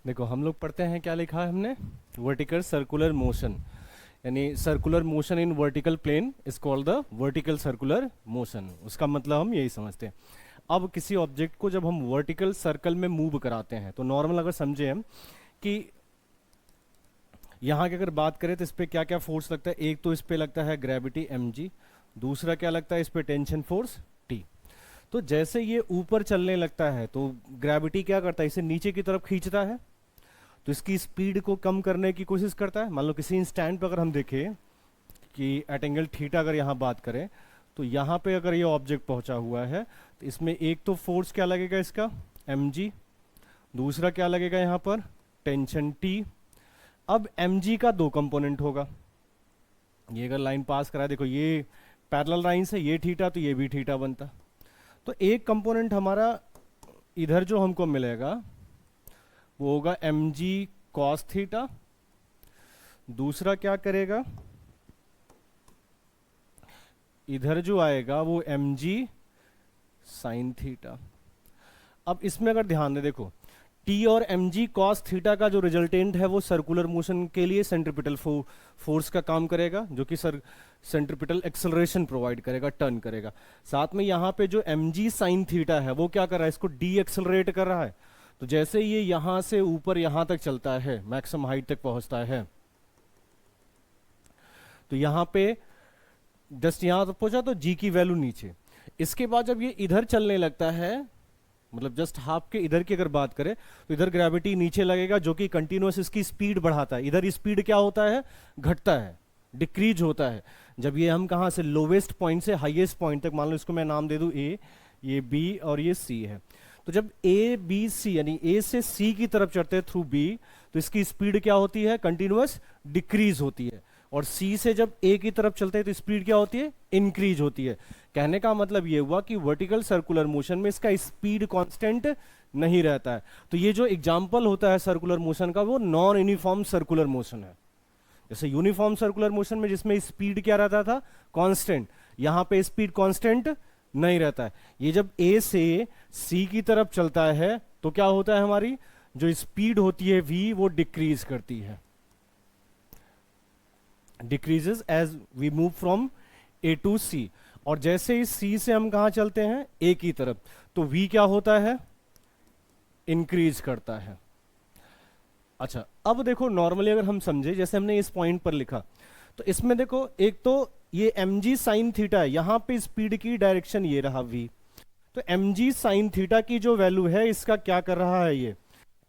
देखो हम लोग पढ़ते हैं क्या लिखा है हमने, वर्टिकल सर्कुलर मोशन, यानी circular motion in vertical plane is called the vertical circular motion. उसका मतलब हम यही समझते हैं। अब किसी ऑब्जेक्ट को जब हम वर्टिकल सर्कल में मूव कराते हैं तो नॉर्मल अगर समझे हम कि यहाँ की अगर बात करें तो इस पर क्या क्या फोर्स लगता है। एक तो इस पर लगता है ग्रेविटी mg, दूसरा क्या लगता है इस पर टेंशन फोर्स t। तो जैसे ये ऊपर चलने लगता है तो ग्रेविटी क्या करता है, इसे नीचे की तरफ खींचता है, तो इसकी स्पीड को कम करने की कोशिश करता है। मान लो किसी इंस्टेंट पर अगर हम देखें कि एट एंगल थीटा अगर यहाँ बात करें तो यहाँ पे अगर ये ऑब्जेक्ट पहुंचा हुआ है तो इसमें एक तो फोर्स क्या लगेगा इसका mg, दूसरा क्या लगेगा यहाँ पर टेंशन t। अब mg का दो कंपोनेंट होगा, ये अगर लाइन पास करा देखो ये पैरेलल लाइन से ये थीटा तो ये भी थीटा बनता। तो एक कंपोनेंट हमारा इधर जो हमको मिलेगा वो होगा mg cos थीटा, दूसरा क्या करेगा इधर जो आएगा वो mg sin थीटा। अब इसमें अगर ध्यान दे देखो t और mg cos थीटा का जो रिजल्टेंट है वो सर्कुलर मोशन के लिए सेंट्रीपिटल फोर्स का काम करेगा, जो कि सेंट्रीपिटल एक्सेलरेशन प्रोवाइड करेगा, टर्न करेगा। साथ में यहाँ पे जो mg sin थीटा है वो क्या कर रहा है, इसको डी एक्सेलरेट कर रहा है। तो जैसे ये यहां से ऊपर यहां तक चलता है, मैक्सिमम हाइट तक पहुंचता है, तो यहां पे जस्ट यहां तक पहुंचा तो g की वैल्यू नीचे। इसके बाद जब ये इधर चलने लगता है, मतलब जस्ट हाफ के इधर की अगर बात करें तो इधर ग्रेविटी नीचे लगेगा जो कि कंटिन्यूअस इसकी स्पीड बढ़ाता है। इधर स्पीड क्या होता है, घटता है, डिक्रीज होता है। जब ये हम कहां से लोवेस्ट पॉइंट से हाईएस्ट पॉइंट तक, मान लो इसको मैं नाम दे दूं a, ये b और ये c है, तो जब a b c यानी a से c की तरफ चढ़ते हैं थ्रू b तो इसकी स्पीड क्या होती है, कंटिन्यूअस डिक्रीज होती है। और c से जब a की तरफ चलते हैं तो स्पीड क्या होती है, इंक्रीज होती है। कहने का मतलब ये हुआ कि वर्टिकल सर्कुलर मोशन में इसका स्पीड कांस्टेंट नहीं रहता है। तो ये जो एग्जांपल होता है सर्कुलर मोशन का वो नॉन यूनिफॉर्म सर्कुलर मोशन है। जैसे यूनिफॉर्म सर्कुलर मोशन में जिसमें स्पीड क्या रहता था, कांस्टेंट, यहां पे स्पीड कांस्टेंट नहीं रहता है। ये जब a से c की तरफ चलता है तो क्या होता है, हमारी जो स्पीड होती है v वो डिक्रीज करती है, decreases as we move from a to c। और जैसे ही c से हम कहां चलते हैं, a की तरफ, तो v क्या होता है, इंक्रीज करता है। अच्छा अब देखो नॉर्मली अगर हम समझे, जैसे हमने इस पॉइंट पर लिखा, तो इसमें देखो एक तो ये mg sin थीटा है, यहां पे स्पीड की डायरेक्शन ये रहा v, तो mg sin थीटा की जो वैल्यू है इसका क्या कर रहा है, ये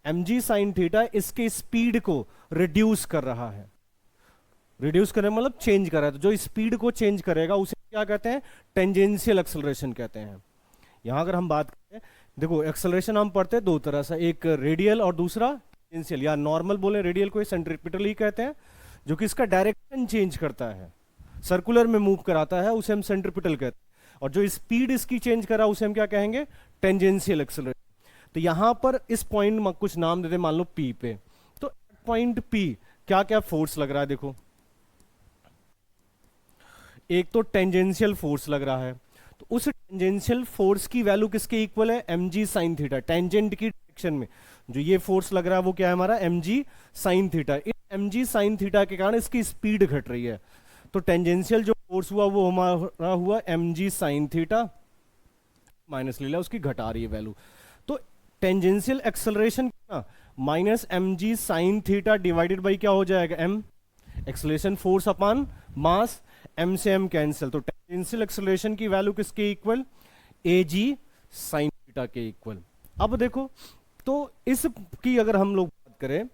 mg sin थीटा इसके स्पीड को रिड्यूस कर रहा है। रिड्यूस करने मतलब चेंज कर रहा है, तो जो स्पीड को चेंज करेगा उसे क्या कहते हैं, टेंजेंशियल एक्सेलरेशन कहते हैं। यहां अगर हम बात करें, देखो एक्सेलरेशन हम पढ़ते हैं दो तरह से, एक रेडियल और दूसरा टेंजेंशियल, या नॉर्मल बोले रेडियल को सेंट्रीपिटल ही कहते हैं, जो कि इसका डायरेक्शन चेंज करता है, सर्कुलर में मूव कराता है, उसे हम सेंट्रीपिटल कहते हैं। और जो स्पीड इसकी चेंज करा उसे हम क्या कहेंगे, टेंजेंशियल एक्सेलरेशन। तो यहां पर इस पॉइंट में कुछ नाम देते मान लो P पे, तो पॉइंट P क्या क्या फोर्स लग रहा है, देखो एक तो टेंजेंशियल फोर्स लग रहा है, तो उस टेंजेंशियल फोर्स की वैल्यू किसके इक्वल है, mg sin थीटा। टेंजेंट की डायरेक्शन में जो ये फोर्स लग रहा है वो क्या है हमारा, mg sin थीटा। इस mg sin थीटा के कारण इसकी स्पीड घट रही है, तो टेंजेंशियल जो फोर्स हुआ वो हमारा हुआ mg sin थीटा, माइनस ले लिया, उसकी घटा रही है वैल्यू। तो tangential acceleration minus mg sin theta divided by क्या हो जाएगा, m, acceleration force upon mass, m से m कैंसिल, तो टेंजेंशियल एक्सेलरेशन की वैल्यू किसके इक्वल, ag sin थीटा के इक्वल। अब देखो तो इस की अगर हम लोग बात करें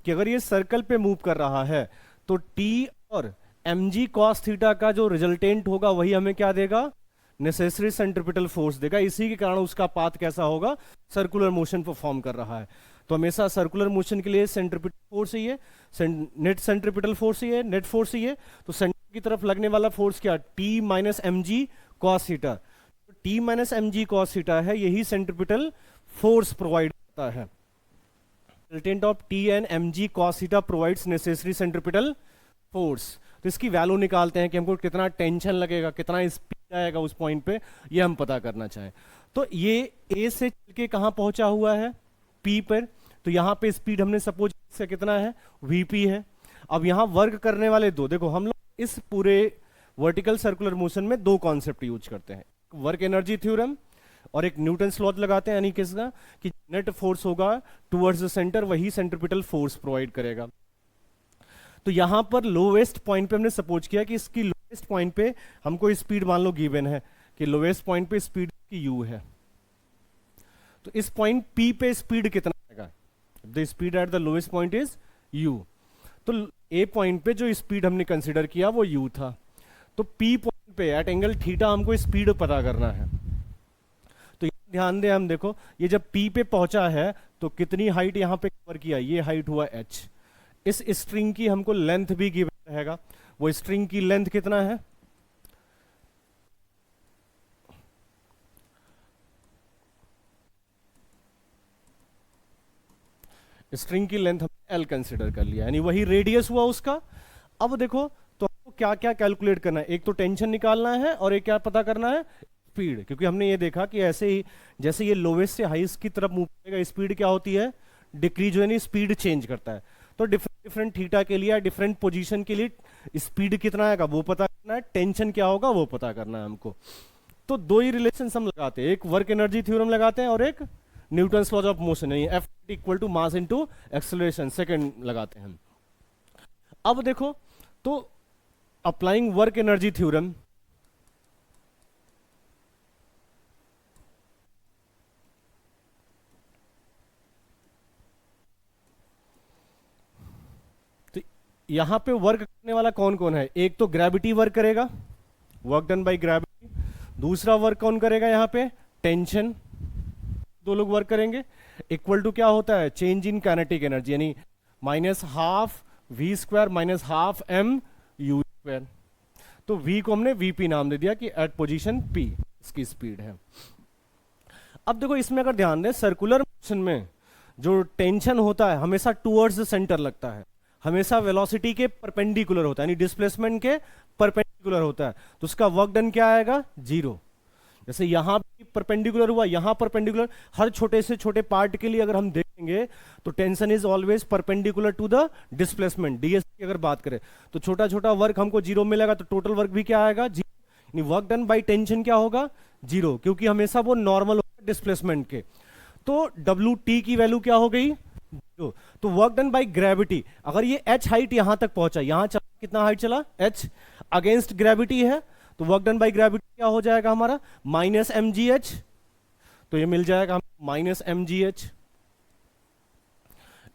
कि अगर ये सर्कल पे मूव कर रहा है तो t और mg cos थीटा का जो रिजल्टेंट होगा वही हमें क्या देगा, नेसेसरी सेंट्रीपिटल फोर्स देगा। इसी के कारण उसका पाथ कैसा होगा, सर्कुलर मोशन परफॉर्म कर रहा है। तो हमेशा सर्कुलर मोशन के लिए सेंट्रीपिटल फोर्स ही है, नेट सेंट्रीपिटल फोर्स ही है, नेट फोर्स ही है। तो सेंटर की तरफ लगने वाला फोर्स क्या, T minus mg cos theta. T minus mg cos theta है, यही सेंट्रीपिटल फोर्स प्रोवाइड करता है। Resultant of T and mg cos theta provides necessary centripetal force. तो इसकी वैल्यू निकालते हैं कि हमको कितना टेंशन लगेगा, कितना स्पीड आएगा उस पॉइंट पे, ये हम पता करना चाहें। तो ये A से चल के कहां पहुंचा हुआ है, P पर, तो यहाँ पे स्पीड हमने सपोज से कितना है, वीपी है। अब यहाँ वर्क करने वाले दो, देखो हम लोग इस पूरे वर्टिकल सर्कुलर मोशन में दो कॉन्सेप्ट यूज करते हैं, वर्क एनर्जी थ्योरम और एक न्यूटन्स लॉ लगाते हैं, यानी किसका कि नेट फोर्स होगा टुवर्ड्स द सेंटर, वही सेंट्रिपिटल फोर्स प्रोवाइड करेगा। तो यहां पर लोवेस्ट पॉइंट पे हमने सपोज किया कि इसकी लोवेस्ट पॉइंट पे हमको स्पीड मान लो गिवन है कि लोवेस्ट पॉइंट पे स्पीड की यू है, तो इस पॉइंट पी पे स्पीड कितना आएगा, the speed at the lowest point is you. तो ए पॉइंट पे जो स्पीड हमने कंसिडर किया वो यू था, तो पी पॉइंट पे एट एंगल थीटा हमको स्पीड पता करना है। तो ध्यान दें, हम देखो ये जब पी पे पहुंचा है तो कितनी हाइट यहां पे कवर किया, ये हाइट हुआ एच। इस स्ट्रिंग की हमको लेंथ भी गिवन रहेगा, वो स्ट्रिंग की लेंथ कितना है, स्ट्रिंग की लेंथ हमने एल कंसिडर कर लिया, यानी वही रेडियस हुआ उसका। अब देखो तो हमको क्या क्या कैलकुलेट करना है, एक तो टेंशन निकालना है और एक क्या पता करना है, स्पीड। क्योंकि हमने ये देखा कि ऐसे ही जैसे ये लोवेस्ट से हाईएस्ट की तरफ मूव करेगा, स्पीड क्या होती है, डिक्रीज, यानी स्पीड चेंज करता है। तो डिफरेंट डिफरेंट थीटा के लिए, डिफरेंट पोजीशन के लिए स्पीड कितना आएगा वो पता करना है, टेंशन क्या होगा वो पता करना है हमको। तो दो ही रिलेशन हम लगाते हैं, एक वर्क एनर्जी थ्योरम लगाते हैं और एक न्यूटन्स लॉज ऑफ मोशन, यानी F equal to mass into acceleration, second लगाते हैं हम। अब देखो तो अप्लाइंग वर्क एनर्जी थ्योरम, तो यहां पे वर्क करने वाला कौन कौन है, एक तो ग्रेविटी वर्क करेगा, वर्क डन बाय ग्रेविटी। दूसरा वर्क कौन करेगा यहाँ पे, टेंशन, दो लोग वर्क करेंगे। इक्वल टू क्या होता है, चेंज इन काइनेटिक एनर्जी, यानी minus half v square minus half m u square. तो v को हमने vp नाम दे दिया कि एट पोजीशन p इसकी स्पीड है। अब देखो इसमें अगर ध्यान दें, सर्कुलर मोशन में जो टेंशन होता है हमेशा टुवर्ड्स द सेंटर लगता है, हमेशा वेलोसिटी के परपेंडिकुलर होता है, यानी डिस्प्लेसमेंट के परपेंडिकुलर होता है। तो उसका वर्क डन क्या आएगा, जीरो। जैसे यहां भी परपेंडिकुलर हुआ, यहां परपेंडिकुलर, हर छोटे से छोटे पार्ट के लिए अगर हम देखेंगे तो tension is always perpendicular to the displacement. Ds की अगर बात करें तो छोटा छोटा वर्क हमको जीरो मिलेगा, तो टोटल वर्क भी क्या आएगा, zero. Work done by tension क्या होगा, जीरो, क्योंकि हमेशा वो नॉर्मल होगा डिस्प्लेसमेंट के। तो डब्ल्यू टी की वैल्यू क्या हो गई, जीरो। तो वर्क डन बाय ग्रेविटी, अगर ये एच हाइट यहां तक पहुंचा, यहां चला, कितना हाइट चला, एच, अगेंस्ट ग्रेविटी है, तो वर्क डन बाय ग्रेविटी क्या हो जाएगा हमारा, माइनस एम जी एच। तो ये मिल जाएगा minus m g h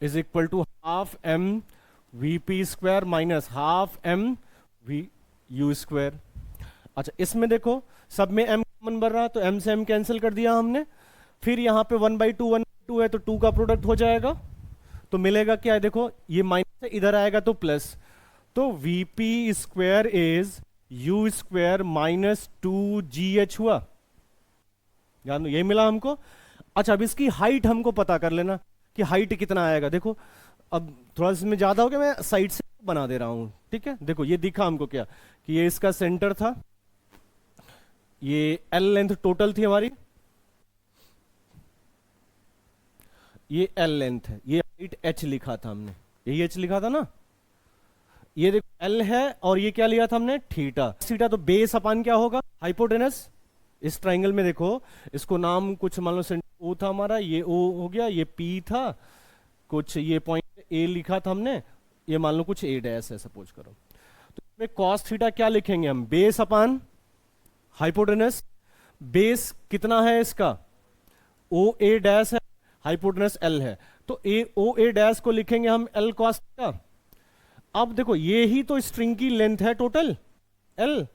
is equal to half m v p square minus half m v u square. अच्छा, इसमें देखो सब में m कॉमन बन रहा, तो m से m कैंसिल कर दिया हमने। फिर यहां पे 1/2 है, तो 2 का प्रोडक्ट हो जाएगा, तो मिलेगा क्या है, देखो ये माइनस से इधर आएगा तो प्लस, तो we p square is you square minus 2gh हुआ, याद यही मिला हमको। अच्छा, अब इसकी हाइट हमको पता कर लेना कि हाइट कितना आएगा। देखो अब थोड़ा इसमें ज्यादा हो गया, मैं साइड से बना दे रहा हूं, ठीक है। देखो ये दिखा हमको क्या कि ये इसका सेंटर था, ये एल लेंथ टोटल थी हमारी, ये एल लेंथ है, ये हाइट एच लिखा था हमने, यही एच लिखा था ना, ये देखो एल है और ये क्या लिया था हमने, थीटा। थीटा तो बेस अपान क्या होगा, हाइपोटेनस। इस ट्राइंगल में देखो इसको नाम कुछ मान लो ओ था हमारा, ये ओ हो गया, ये पी था, कुछ ये पॉइंट ए लिखा था हमने, ये मान लो कुछ ए डैश है सपोज करो। तो इसमें कॉस थीटा क्या लिखेंगे हम, बेस अपान हाइपोटेनस। बेस कितना है इसका, ओ ए डैश है, हाइपोटेनस एल है, तो ए ओ ए डैश को लिखेंगे हम एल कॉस थीटा। अब देखो ये ही तो स्ट्रिंग की लेंथ है टोटल एल,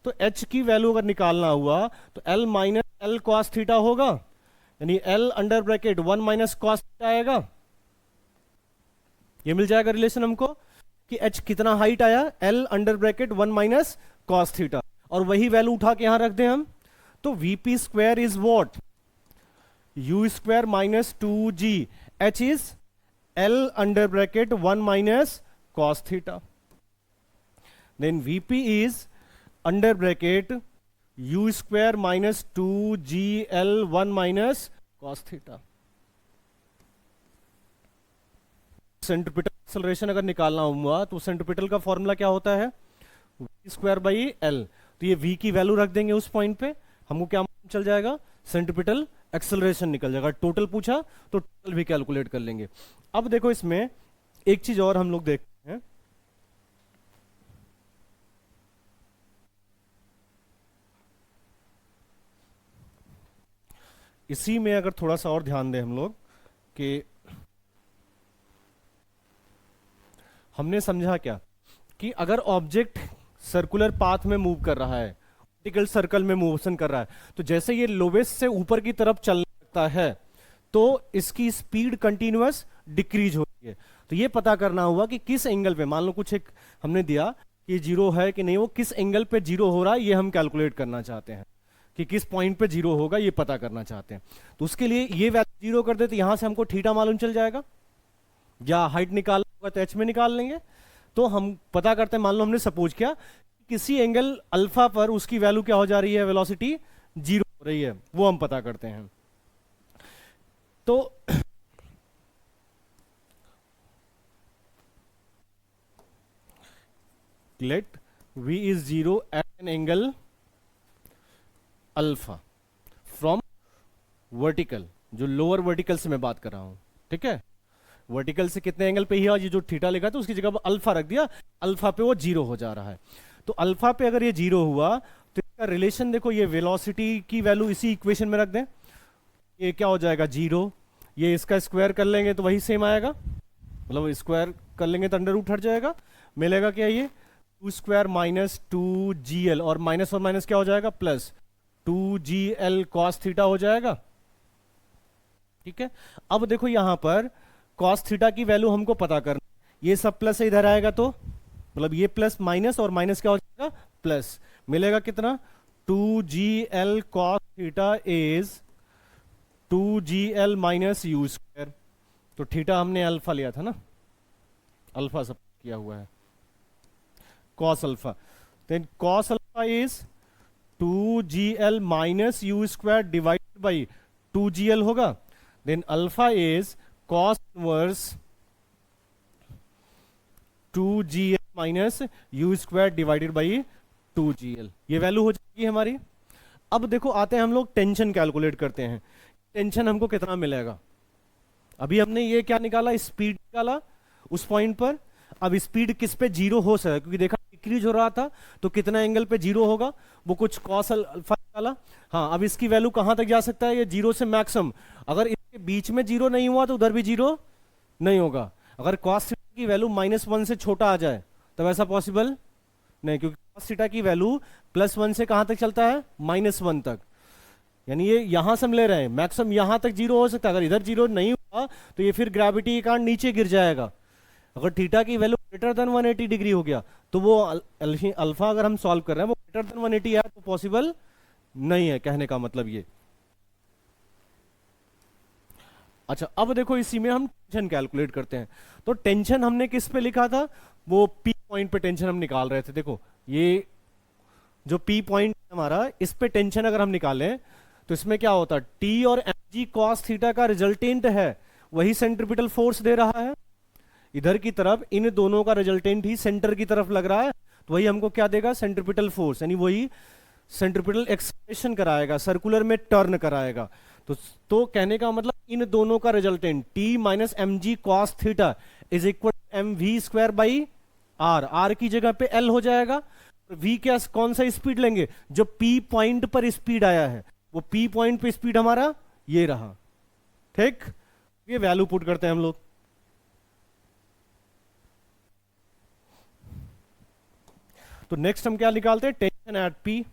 तो एच की वैल्यू अगर निकालना हुआ तो L minus L cos theta होगा, यानी L under bracket 1 minus cos theta आएगा। ये मिल जाएगा रिलेशन हमको कि एच कितना हाइट आया, L under bracket 1 minus cos theta, और वही वैल्यू उठा के यहां रख दें हम, तो VP square is what, you square minus 2g, H is L under bracket 1 minus cos theta, then VP is under bracket u square minus 2gl 1 minus cos theta। Centripetal acceleration अगर निकालना हुआ तो सेंट्रीपिटल का formula क्या होता है, v square by L. तो ये v की वैल्यू रख देंगे उस पॉइंट पे, हमको क्या मालूम चल जाएगा, सेंट्रीपिटल एक्सेलरेशन निकल जाएगा। टोटल पूछा तो टोटल भी कैलकुलेट कर लेंगे। अब देखो इसमें एक चीज और हम लोग देखते हैं, इसी में अगर थोड़ा सा और ध्यान दें हम लोग कि हमने समझा क्या कि अगर ऑब्जेक्ट सर्कुलर पाथ में मूव कर रहा है, वर्टिकल सर्कल में मोशन कर रहा है, तो जैसे ये लोवेस्ट से ऊपर की तरफ चलने लगता है तो इसकी स्पीड कंटिन्यूअस डिक्रीज होती है। तो ये पता करना हुआ कि किस एंगल पे, मान लो कुछ एक हमने दिया कि जीरो है कि नहीं, वो किस एंगल पे जीरो हो रहा है ये हम कैलकुलेट करना चाहते हैं, कि किस पॉइंट पे जीरो होगा ये पता करना चाहते हैं। तो उसके लिए ये वैल्यू जीरो कर दे तो यहां से हमको थीटा मालूम चल जाएगा, या हाइट निकालना होगा तो एच में निकाल लेंगे। तो हम पता करते हैं, मान लो हमने सपोज किया किसी एंगल अल्फा पर उसकी वैल्यू क्या हो जा रही है, वेलोसिटी जीरो हो रही है, वो हम पता करते हैं। तो let v is zero at an angle alpha from vertical, जो लोअर वर्टिकल से मैं बात कर रहा हूं, ठीक है। वर्टिकल से कितने एंगल पे ही है, ये जो थीटा लिखा था उसकी जगह पर अल्फा रख दिया, अल्फा पे वो जीरो हो जा रहा है। तो अल्फा पे अगर ये जीरो हुआ तो इसका रिलेशन देखो, ये वेलोसिटी की वैल्यू इसी इक्वेशन में रख दें, ये क्या हो जाएगा जीरो, ये इसका स्क्वायर कर लेंगे तो वही सेम आएगा, मतलब स्क्वायर कर लेंगे तो अंडर रूट हट जाएगा, मिलेगा क्या, ये 2 स्क्वायर माइनस 2gl, और माइनस क्या हो जाएगा, प्लस 2gl cos थीटा हो जाएगा, ठीक है। अब देखो यहां पर cos थीटा की वैल्यू हमको पता करना, ये सब प्लस से इधर आएगा तो मतलब ये प्लस माइनस, और माइनस क्या हो जाएगा, प्लस, मिलेगा कितना, 2gl cos theta is 2gl minus u square. तो थीटा हमने अल्फा लिया था ना, अल्फा सब किया हुआ है, cos alpha, then cos alpha is 2gl minus u square divided by 2gl होगा, then alpha is cos inverse 2gl minus u square divided by 2gl, ये वैल्यू हो जाएगी हमारी। अब देखो आते हैं हम लोग टेंशन कैलकुलेट करते हैं, टेंशन हमको कितना मिलेगा। अभी हमने ये क्या निकाला, स्पीड निकाला उस पॉइंट पर, अब स्पीड किस पे जीरो हो सकता है, क्योंकि देखा डिक्रीज हो रहा था तो कितना एंगल पे जीरो होगा, वो कुछ cos अल्फा निकाला। हाँ, अब इसकी वैल्यू कहां तक जा सकता है, ये जीरो से मैक्सिमम, अगर इसके बीच में जीरो नहीं हुआ तो उधर भी जीरो नहीं होगा। अगर cos थीटा की वैल्यू -1 से छोटा आ जाए तब ऐसा पॉसिबल नहीं, क्योंकि cos थीटा की वैल्यू +1 से कहां तक चलता है, -1 तक, यानी ये यहां से हम ले रहे हैं मैक्सिमम, यहां तक जीरो हो सकता है। अगर इधर जीरो नहीं हुआ तो ये फिर ग्रेविटी के कारण नीचे गिर जाएगा। अगर थीटा की वैल्यू ग्रेटर देन 180 डिग्री हो गया तो वो अल्फा अगर हम सॉल्व कर रहे हैं वो ग्रेटर देन 180 है तो पॉसिबल नहीं है, कहने का मतलब ये। अच्छा, अब देखो इसी में हम टेंशन कैलकुलेट करते हैं। तो टेंशन हमने किस पे लिखा था, वो पी पॉइंट पे टेंशन हम निकाल रहे थे। देखो ये जो पी पॉइंट हमारा, इस पे टेंशन अगर हम निकालें तो इसमें क्या होता है, टी और एम जी कॉस थीटा का रिजल्टेंट है, वही सेंट्रीपिटल फोर्स दे रहा है इधर की तरफ, इन दोनों का रिजल्टेंट ही सेंटर की तरफ लग रहा है, तो वही हमको क्या देगा, सेंट्रीपिटल फोर्स, यानी वही सेंट्रीपिटल एक्सलेशन कराएगा, सर्कुलर में टर्न कराएगा। तो कहने का मतलब इन दोनों का resultant T minus m g cos theta is equal m v square by r, r की जगह पे एल हो जाएगा। वी क्या, कौन सा स्पीड लेंगे, जो पी पॉइंट पर स्पीड आया है वो पी पॉइंट पे स्पीड हमारा ये रहा, ठीक। ये वैल्यू पुट करते हैं हम लोग, तो नेक्स्ट हम क्या निकालते हैं, टेंशन एट पी,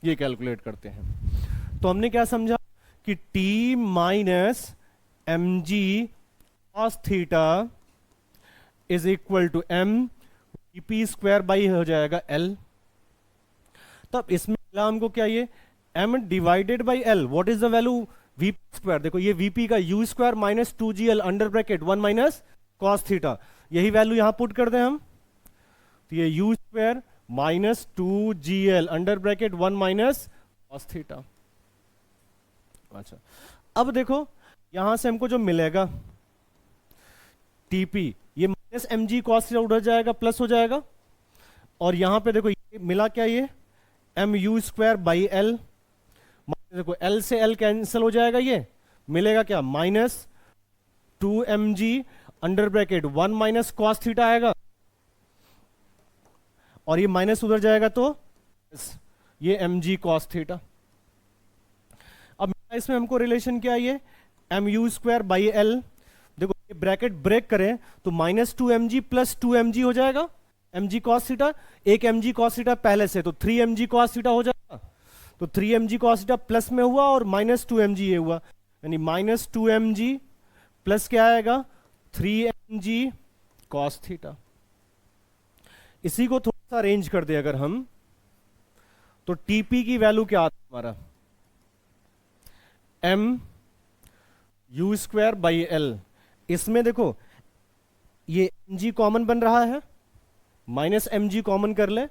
ये कैलकुलेट करते हैं। तो हमने क्या समझा कि T minus m g cos theta is equal to m vp square by हो जाएगा एल। तब इसमें मिला हमको क्या, ये m divided by L, what is the value, VP square, देखो ये वीपी का you square minus 2gl under bracket 1 minus cos theta, यही वैल्यू यहां पुट कर दें हम, तो ये you square minus 2gl under bracket 1 minus cos theta. अच्छा, अब देखो यहां से हमको जो मिलेगा टीपी, ये minus m g cos theta उधर जाएगा, प्लस हो जाएगा, और यहां पे देखो ये मिला क्या, ये m u square by l, देखो एल से एल कैंसिल हो जाएगा, ये मिलेगा क्या, minus 2mg under bracket 1 minus cos theta आएगा, और ये माइनस उधर जाएगा तो ये mg कॉस थीटा। अब इसमें हमको रिलेशन क्या है, ये m u square by l, देखो ये ब्रैकेट ब्रेक करें तो माइनस 2mg प्लस 2mg हो जाएगा, mg कॉस थीटा, एक mg कॉस थीटा पहले से, तो 3mg कॉस थीटा हो जाएगा, तो 3mg कॉस थीटा प्लस में हुआ और माइनस 2mg ये हुआ, यानी माइनस 2mg प्लस क्या आएगा 3mg कॉस थीटा। इसी को थोड़ा सा अरेंज कर दे अगर हम, तो टीपी की वैल्यू क्या आता है हमारा, m u square by l, इसमें देखो ये mg कॉमन बन रहा है, माइनस mg कॉमन कर ले,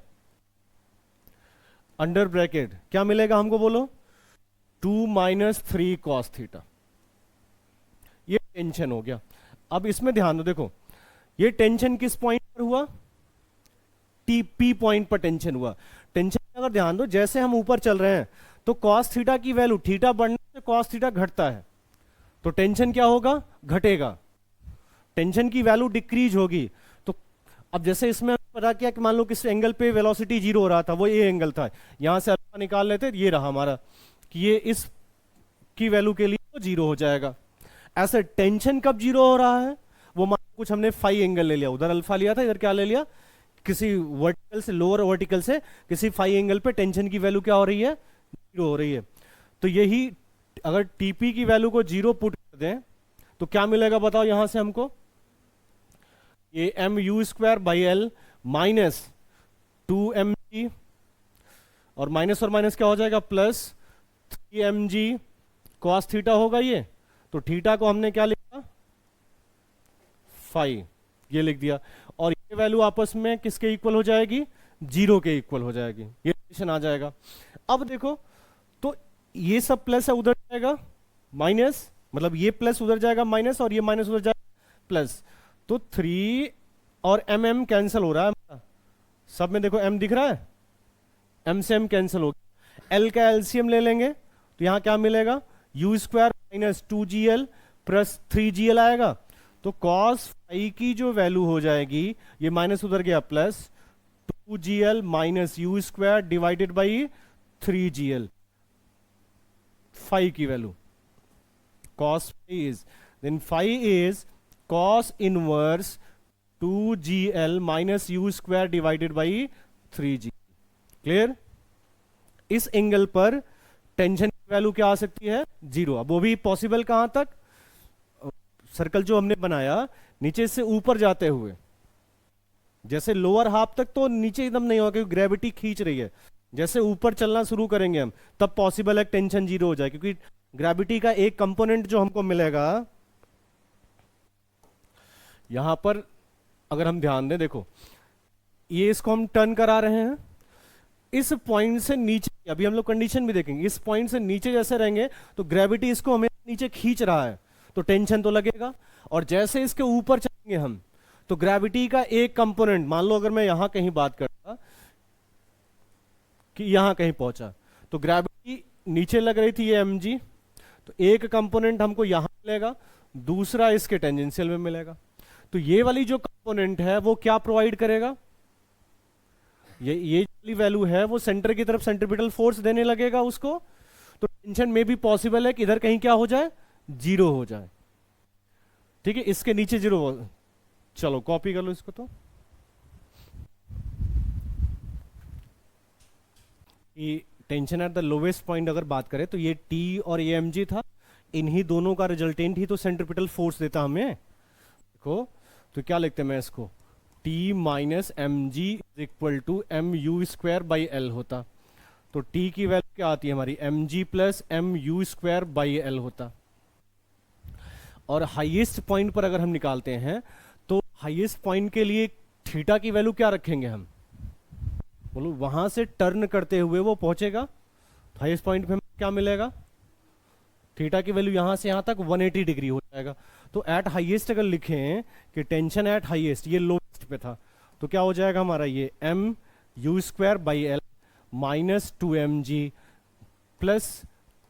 अंडर ब्रैकेट क्या मिलेगा हमको बोलो, 2 माइनस 3 कॉस थीटा। ये टेंशन हो गया। अब इसमें ध्यान दो, देखो ये टेंशन किस पॉइंट पर हुआ, टीपी पॉइंट पर टेंशन हुआ। टेंशन अगर ध्यान दो, जैसे हम ऊपर चल रहे हैं तो कॉस थीटा की वैल्यू, थीटा बढ़ने से कॉस थीटा घटता है, तो टेंशन क्या होगा, घटेगा, टेंशन की वैल्यू डिक्रीज होगी। तो अब जैसे इसमें पता किया कि मान लो किस एंगल पे वेलोसिटी जीरो हो रहा था, वो ए एंगल था, यहां से अल्फा निकाल लेते, ये रहा हमारा कि ये इस की वैल्यू के लिए तो जीरो हो जाएगा। ऐसे टेंशन कब जीरो हो रहा है, वो मान कुछ हमने फाई एंगल ले लिया, उधर अल्फा लिया था, इधर क्या ले लिया, किसी वर्टिकल से, लोअर वर्टिकल से किसी फाई एंगल पे टेंशन की वैल्यू क्या हो रही है, जीरो हो रही है। तो यही अगर टीपी की वैल्यू को जीरो पुट कर दें तो क्या मिलेगा बताओ यहां से हमको, ये m u square by l minus 2mg, और माइनस क्या हो जाएगा, प्लस 3mg कॉस थीटा होगा ये, तो थीटा को हमने क्या लिखा, फाई, ये लिख दिया, और ये वैल्यू आपस में किसके इक्वल हो जाएगी, जीरो के इक्वल हो जाएगी, ये रिलेशन आ जाएगा। अब देखो तो ये सब प्लस है, उधर जाएगा माइनस, मतलब ये प्लस उधर जाएगा माइनस, और ये माइनस उधर जाएगा प्लस, तो 3 और m कैंसिल हो रहा है, सब में देखो m दिख रहा है, m से m कैंसिल हो गया, l का एलसीएम ले लेंगे तो यहां क्या मिलेगा, you square minus 2gl plus 3gl आएगा, तो कॉस फाई की जो वैल्यू हो जाएगी, ये माइनस उधर गया plus 2gl minus u square divided by 3gl, phi की वैल्यू cos phi is, then phi is cos inverse 2gl minus u square divided by 3g। Clear? इस एंगल पर टेंशन की वैल्यू क्या आ सकती है, जीरो। अब वो भी पॉसिबल कहां तक, सर्कल जो हमने बनाया नीचे से ऊपर जाते हुए, जैसे लोअर हाफ तक तो नीचे एकदम नहीं होगा क्योंकि ग्रेविटी खींच रही है, जैसे ऊपर चलना शुरू करेंगे हम तब पॉसिबल है टेंशन जीरो हो जाए, क्योंकि ग्रेविटी का एक कंपोनेंट जो हमको मिलेगा यहां पर, अगर हम ध्यान दें, देखो ये इसको हम टर्न करा रहे हैं, इस पॉइंट से नीचे, अभी हम लोग कंडीशन भी देखेंगे, इस पॉइंट से नीचे जैसे रहेंगे तो ग्रेविटी इसको हमें नीचे खींच रहा है, तो टेंशन तो लगेगा, और जैसे इसके ऊपर चलेंगे हम तो ग्रेविटी का एक कंपोनेंट, मान लो अगर मैं यहां कहीं बात करता कि यहां कहीं पहुंचा तो ग्रेविटी नीचे लग रही थी ये mg, तो एक कंपोनेंट हमको यहां मिलेगा, दूसरा इसके टेंजेंशियल में मिलेगा, तो ये वाली जो कंपोनेंट है वो क्या प्रोवाइड करेगा, ये वाली वैल्यू है वो सेंटर की तरफ सेंट्रीपिटल फोर्स देने लगेगा उसको, तो टेंशन में भी पॉसिबल है कि इधर कहीं क्या हो जाए, जीरो हो जाए। ठीक है, इसके नीचे जीरो, चलो कॉपी कर लो इसको, तो ये tension at the lowest point अगर बात करें तो ये T और ये mg था, इन्हीं दोनों का रिजल्टेंट ही तो सेंट्रीपिटल फोर्स देता हमें। देखो तो क्या लिखते हैं, मैं इसको T minus mg equal to m u square by l होता, तो T की वैल्यू क्या आती है हमारी, mg plus m u square by l होता। और हाईएस्ट पॉइंट पर अगर हम निकालते हैं तो हाईएस्ट पॉइंट के लिए थीटा की वैल्यू क्या रखेंगे हम, बोलो वहां से टर्न करते हुए वो पहुंचेगा, हाईएस्ट पॉइंट पे क्या मिलेगा, थीटा की वैल्यू यहां से यहां तक 180 डिग्री हो जाएगा। तो एट हाईएस्ट अगर लिखें कि टेंशन एट हाईएस्ट, ये लोएस्ट पे था, तो क्या हो जाएगा हमारा ये m u square by l minus 2mg plus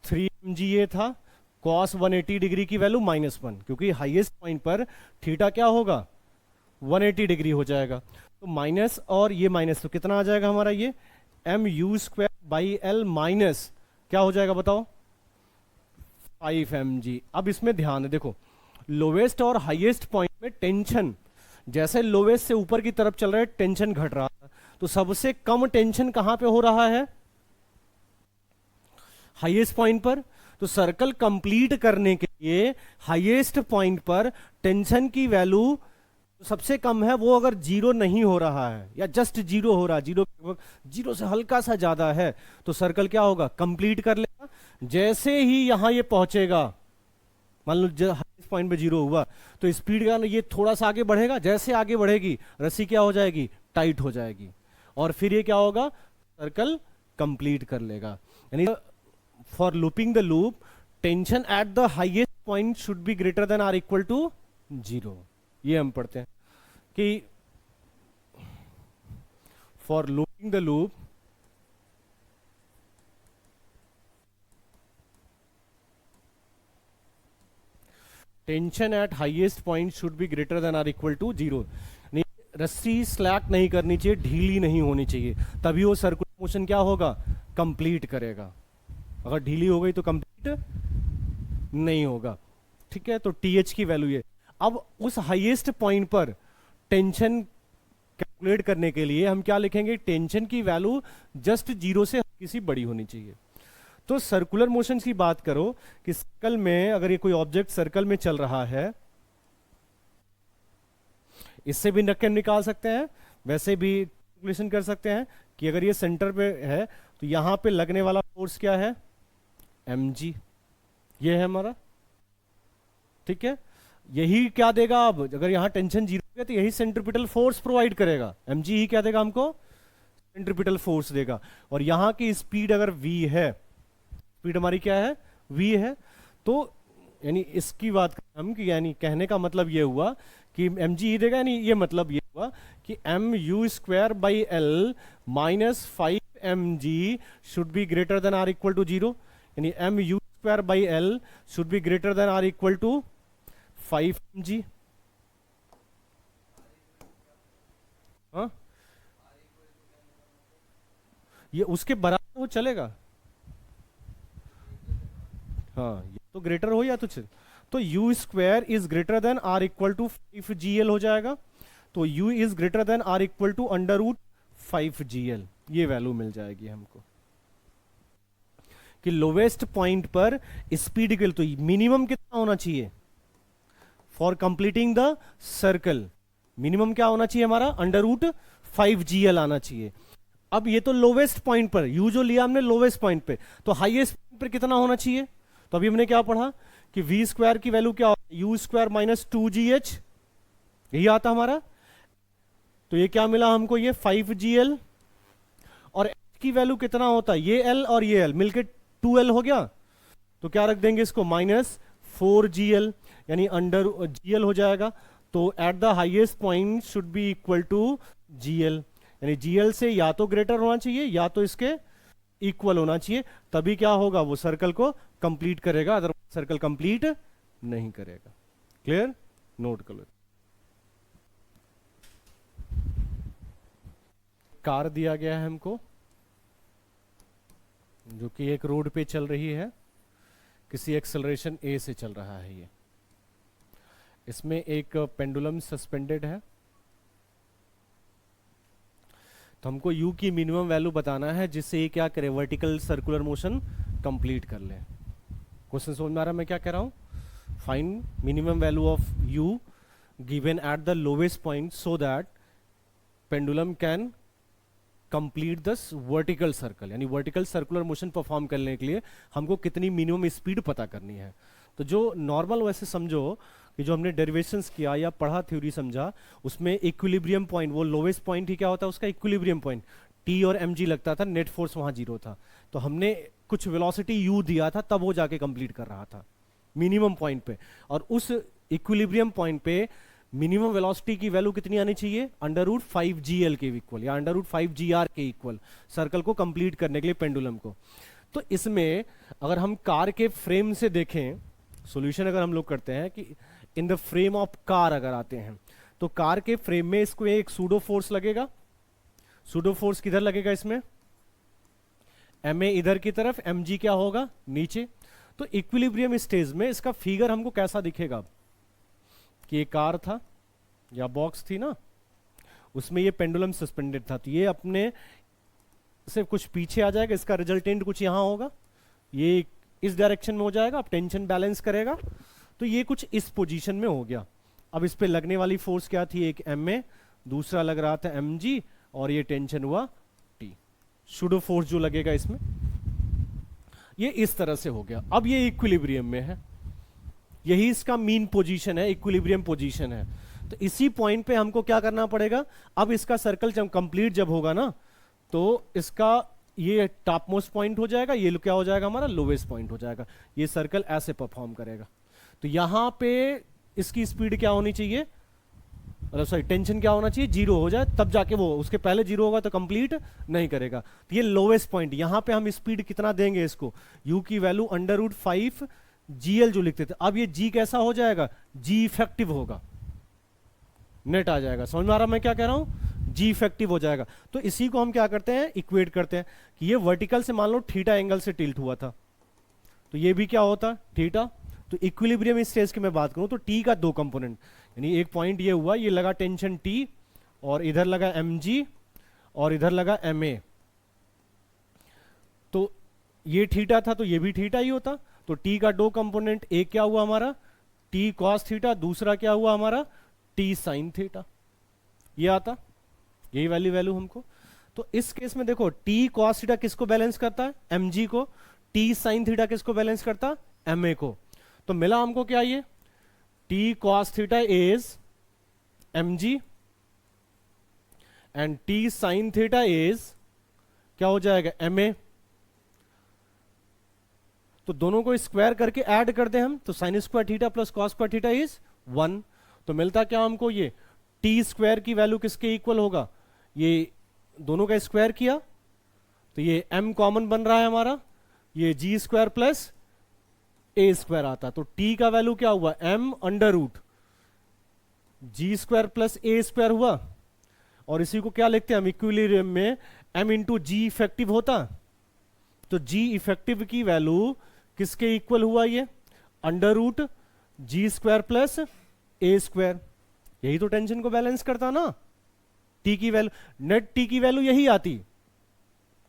3mg ये था, कॉस 180 डिग्री की वैल्यू -1, क्योंकि हाईएस्ट पॉइंट पर थीटा क्या होगा 180 डिग्री हो जाएगा। तो माइनस और ये माइनस, तो कितना आ जाएगा हमारा ये m u square by l minus क्या हो जाएगा बताओ 5mg। अब इसमें ध्यान है, देखो लोवेस्ट और हाईएस्ट पॉइंट में टेंशन जैसे लोवेस्ट से ऊपर की तरफ चल रहा है टेंशन घट रहा है, तो सबसे कम टेंशन कहां पे हो रहा है हाईएस्ट पॉइंट पर। तो सर्कल कंप्लीट करने के लिए हाईएस्ट पॉइंट पर टेंशन की वैल्यू सबसे कम है, वो अगर जीरो नहीं हो रहा है या जस्ट जीरो हो रहा है, जीरो से हल्का सा ज्यादा है, तो सर्कल क्या होगा कंप्लीट कर लेगा। जैसे ही यहां ये पहुंचेगा, मान लो हाईएस्ट पॉइंट पे जीरो हुआ, तो स्पीड का ये थोड़ा सा आगे बढ़ेगा, जैसे आगे बढ़ेगी रस्सी क्या हो जाएगी टाइट हो जाएगी, और फिर ये क्या होगा सर्कल कंप्लीट कर लेगा। यानी for looping the loop tension at the highest point should be greater than or equal to 0। ये हम पढ़ते हैं कि for looping the loop tension at highest point should be greater than or equal to 0। रस्सी slack नहीं करनी चाहिए, ढीली नहीं होनी चाहिए, तभी वो सर्कुलर मोशन क्या होगा कंप्लीट करेगा। अगर ढीली हो गई तो कंप्लीट नहीं होगा। ठीक है, तो टीएच की वैल्यू ये। अब उस हाईएस्ट पॉइंट पर टेंशन कैलकुलेट करने के लिए हम क्या लिखेंगे, टेंशन की वैल्यू जस्ट 0 से किसी बड़ी होनी चाहिए। तो सर्कुलर मोशन की बात करो कि सर्कल में अगर ये कोई ऑब्जेक्ट सर्कल में चल रहा है, इससे भी नक्के निकाल सकते हैं, वैसे भी कैलकुलेशन कर सकते हैं कि अगर ये सेंटर पे है तो यहां पे लगने वाला फोर्स क्या है mg, ये है हमारा। ठीक है, यही क्या देगा, अब अगर यहां टेंशन 0 है तो यही सेंट्रीपिटल फोर्स प्रोवाइड करेगा, mg ही क्या देगा हमको सेंट्रीपिटल फोर्स देगा। और यहां की स्पीड अगर v है, स्पीड हमारी क्या है v है, तो यानी इसकी बात करें हम कि यानी कहने का मतलब ये हुआ कि mg ही देगा, यानी ये मतलब ये हुआ कि m u square by l minus 5mg should be greater than or equal to 0, यानी m u square by l should be greater than or equal to 5mg। हाँ, ये उसके बराबर हो चलेगा, हाँ ये तो ग्रेटर हो या तो u square is greater than or equal to 5gl हो जाएगा। तो u is greater than or equal to under root 5gl, ये वैल्यू मिल जाएगी हमको कि लोवेस्ट पॉइंट पर स्पीड के लिए तो मिनिमम कितना होना चाहिए for completing the circle, minimum क्या होना चाहिए हमारा अंडर रूट 5gl आना चाहिए। अब ये तो लोवेस्ट पॉइंट पर, u जो लिया हमने लोवेस्ट पॉइंट पे, तो हाईएस्ट पॉइंट पर कितना होना चाहिए, तो अभी हमने क्या पढ़ा कि v स्क्वायर की वैल्यू क्या होता है u स्क्वायर माइनस 2gh, यही आता हमारा। तो ये क्या मिला हमको, ये 5gl, और h की वैल्यू कितना होता है, ये l और ये l मिलके 2l हो गया, तो क्या रख देंगे इसको माइनस 4gl, यानी अंडर gl हो जाएगा। तो at the highest point should be equal to gl, यानी gl से या तो ग्रेटर होना चाहिए या तो इसके इक्वल होना चाहिए, तभी क्या होगा वो सर्कल को कंप्लीट करेगा, अदरवाइज सर्कल कंप्लीट नहीं करेगा। क्लियर, नोट कर लो। कार दिया गया है हमको जो कि एक रोड पे चल रही है, किसी एक्सेलरेशन a से चल रहा है ये, इसमें एक पेंडुलम सस्पेंडेड है। तो हमको u की मिनिमम वैल्यू बताना है जिससे ये क्या करे, वर्टिकल सर्कुलर मोशन कंप्लीट कर ले। क्वेश्चन समझ में आ रहा है मैं क्या कह रहा हूं, find minimum value of u given at the lowest point so that pendulum can complete दस वर्टिकल सर्कल, यानी वर्टिकल सर्कुलर मोशन परफॉर्म करने के लिए हमको कितनी मिनिमम स्पीड पता करनी है। तो जो नॉर्मल वैसे समझो कि जो हमने डेरिवेशंस किया या पढ़ा, थ्योरी समझा, उसमें इक्विलिब्रियम पॉइंट, वो लोवेस्ट पॉइंट ही क्या होता है उसका इक्विलिब्रियम पॉइंट, T और mg लगता था, नेट फोर्स वहां 0 था। तो हमने कुछ वेलोसिटी u दिया था तब वो जाके कंप्लीट कर रहा था मिनिमम पॉइंट पे, और उस इक्विलिब्रियम पॉइंट पे मिनिमम वेलोसिटी की वैल्यू कितनी आनी चाहिए, √5gl के इक्वल या √5gr के इक्वल सर्कल को कंप्लीट करने के लिए पेंडुलम को। तो इसमें अगर हम कार के फ्रेम से देखें, सॉल्यूशन अगर हम लोग करते हैं कि in the frame of car अगर आते हैं, तो कार के फ्रेम में इसको एक सूडो फोर्स लगेगा। सूडो फोर्स किधर लगेगा इसमें, ma इधर की तरफ, mg क्या होगा नीचे। तो इक्विलिब्रियम स्टेज में इसका फिगर हमको कैसा दिखेगा कि ये कार था या बॉक्स थी ना, उसमें ये पेंडुलम सस्पेंडेड था, तो ये अपने से कुछ पीछे आ जाएगा, इसका रिजल्टेंट कुछ यहां होगा, ये इस डायरेक्शन में हो जाएगा। अब टेंशन बैलेंस करेगा तो ये कुछ इस पोजीशन में हो गया। अब इस पे लगने वाली फोर्स क्या थी, एक ma, दूसरा लग रहा था mg, और ये टेंशन हुआ T। सूडो फोर्स जो लगेगा इसमें ये इस तरह से हो गया। अब ये इक्विलिब्रियम में है, यही इसका मीन पोजीशन है, इक्विलिब्रियम पोजीशन है। तो इसी पॉइंट पे हमको क्या करना पड़ेगा, अब इसका सर्कल जब कंप्लीट जब होगा ना, तो इसका ये टॉप मोस्ट पॉइंट हो जाएगा, ये क्या हो जाएगा हमारा लोवेस्ट पॉइंट हो जाएगा। ये सर्कल ऐसे परफॉर्म करेगा। तो यहां पे इसकी स्पीड क्या होनी चाहिए, मतलब सॉरी टेंशन क्या होना चाहिए, 0 हो जाए, तब जाके वो, उसके पहले 0 होगा तो कंप्लीट नहीं करेगा। तो ये लोवेस्ट पॉइंट, यहां पे हम स्पीड कितना देंगे इसको, u की वैल्यू √5gl जो लिखते थे, अब ये g कैसा हो जाएगा, g इफेक्टिव होगा, नेट आ जाएगा। समझ में आ रहा मैं क्या कह रहा हूं, g इफेक्टिव हो जाएगा। तो इसी को हम क्या करते हैं, इक्वेट करते हैं कि ये वर्टिकल से मान लो थीटा एंगल से टिल्ट हुआ था, तो ये भी क्या होता थीटा। तो इक्विलिब्रियम स्टेज की मैं बात करूं तो t का 2 कंपोनेंट, यानी एक पॉइंट ये हुआ, ये लगा टेंशन T और इधर लगा mg और इधर लगा ma, तो ये थीटा था तो ये भी थीटा ही होता। तो t का 2 कंपोनेंट, एक क्या हुआ हमारा t cos थीटा, दूसरा क्या हुआ हमारा t sin थीटा, ये आता, यही वैल्यू हमको। तो इस केस में देखो t cos थीटा किसको बैलेंस करता है, mg को, t sin थीटा किसको बैलेंस करता है, ma को। तो मिला हमको क्या, ये t cos theta is mg and t sin theta is क्या हो जाएगा, ma। तो दोनों को स्क्वायर करके ऐड कर दे हम, तो sine square theta plus cos square theta is 1। तो मिलता क्या हमको, ये t स्क्वायर की वैल्यू किसके इक्वल होगा, ये दोनों का स्क्वायर किया तो ये m कॉमन बन रहा है हमारा, ये g square plus a square आता। तो t का वैल्यू क्या हुआ, m under root g square plus a square हुआ, और इसी को क्या लिखते हैं हम इक्विलिब्रियम में, m इंटू जी इफेक्टिव होता। तो g इफेक्टिव की वैल्यू किसके इक्वल हुआ, ये under root g square plus a square, यही तो टेंशन को बैलेंस करता ना। t की वैल्यू, नेट t की वैल्यू यही आती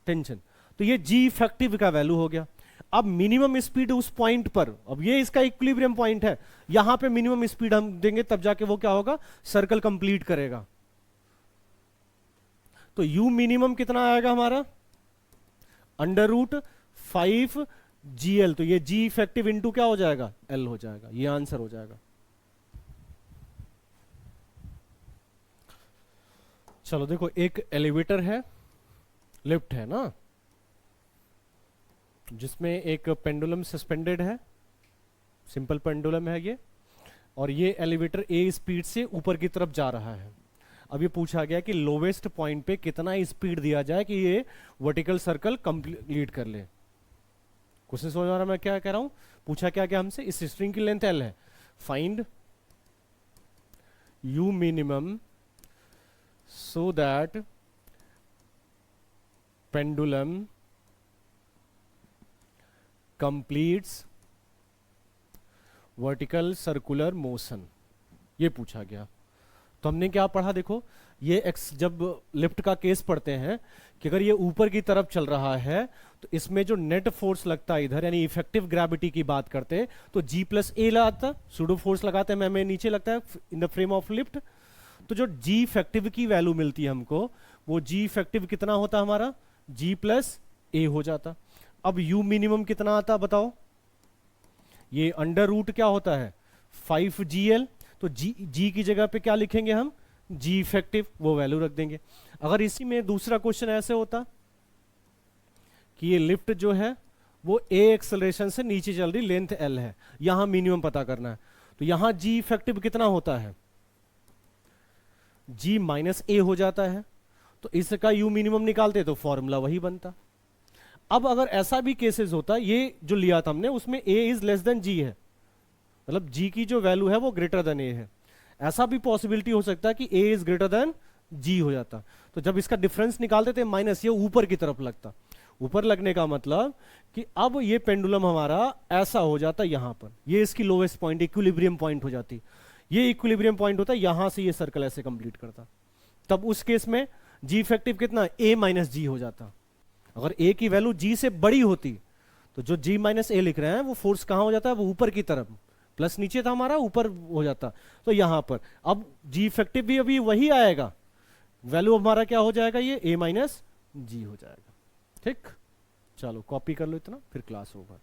टेंशन, तो ये g इफेक्टिव का वैल्यू हो गया। अब मिनिमम स्पीड उस पॉइंट पर, अब ये इसका इक्विलिब्रियम पॉइंट है, यहां पे मिनिमम स्पीड हम देंगे तब जाके वो क्या होगा, सर्कल कंप्लीट करेगा। तो u मिनिमम कितना आएगा हमारा, √5gl, तो ये g इफेक्टिव इंटू क्या हो जाएगा, l हो जाएगा, ये आंसर हो जाएगा। चलो देखो, एक एलिवेटर है, लिफ्ट है ना, जिसमें एक पेंडुलम सस्पेंडेड है, सिंपल पेंडुलम है ये, और ये एलिवेटर a स्पीड से ऊपर की तरफ जा रहा है। अब ये पूछा गया कि लोवेस्ट पॉइंट पे कितना स्पीड दिया जाए कि ये वर्टिकल सर्कल कंप्लीट कर ले। क्वेश्चन समझ आ रहा मैं क्या कह रहा हूं, पूछा क्या क्या हमसे, इस स्ट्रिंग की लेंथ l है, find u minimum so that pendulum completes vertical circular motion, ये पूछा गया। तो हमने क्या पढ़ा, देखो ये जब लिफ्ट का केस पढ़ते हैं कि अगर ये ऊपर की तरफ चल रहा है तो इसमें जो नेट फोर्स लगता है इधर, यानी इफेक्टिव ग्रेविटी की बात करते हैं तो g प्लस a लगाता, सूडो फोर्स लगाते हैं, मैं नीचे लगता है in the frame of lift. तो जो g इफेक्टिव की वैल्यू मिलती है हमको, वो g इफेक्टिव कितना होता हमारा, g प्लस a हो जाता। अब u मिनिमम कितना आता बताओ, ये अंडर रूट क्या होता है 5gl, तो g की जगह पे क्या लिखेंगे हम, g इफेक्टिव, वो वैल्यू रख देंगे। अगर इसी में दूसरा क्वेश्चन ऐसे होता कि ये लिफ्ट जो है वो ए एक्सेलरेशन से नीचे चल रही, लेंथ एल है, यहां मिनिमम पता करना है। तो यहां जी इफेक्टिव कितना होता है, जी माइनस ए हो जाता है। तो इसका यू मिनिमम निकालते तो फॉर्मूला वही बनता। अब अगर ऐसा भी केसेस होता, ये जो लिया था हमने उसमें ए इज लेस देन जी है, मतलब जी की जो वैल्यू है वो ग्रेटर देन ए है, ऐसा भी पॉसिबिलिटी हो सकता है कि ए इज ग्रेटर देन जी हो जाता। तो जब इसका डिफरेंस निकालते थे माइनस, ये ऊपर की तरफ लगता। ऊपर लगने का मतलब कि अब ये पेंडुलम हमारा ऐसा हो जाता यहां पर, ये इसकी लोवेस्ट पॉइंट इक्विलिब्रियम पॉइंट हो जाती, ये इक्विलिब्रियम पॉइंट होता, यहां से ये सर्कल ऐसे कंप्लीट करता। तब उस केस में जी इफेक्टिव कितना, ए माइनस जी हो जाता। अगर ए की वैल्यू जी से बड़ी होती तो जो जी माइनस ए लिख रहे हैं वो फोर्स कहां हो जाता है, वो ऊपर की तरफ, प्लस नीचे था हमारा, ऊपर हो जाता। तो यहां पर अब जी इफेक्टिव भी अभी वही आएगा, वैल्यू हमारा क्या हो जाएगा, ये ए माइनस जी हो जाएगा। ठीक, चलो कॉपी कर लो इतना, फिर क्लास होगा।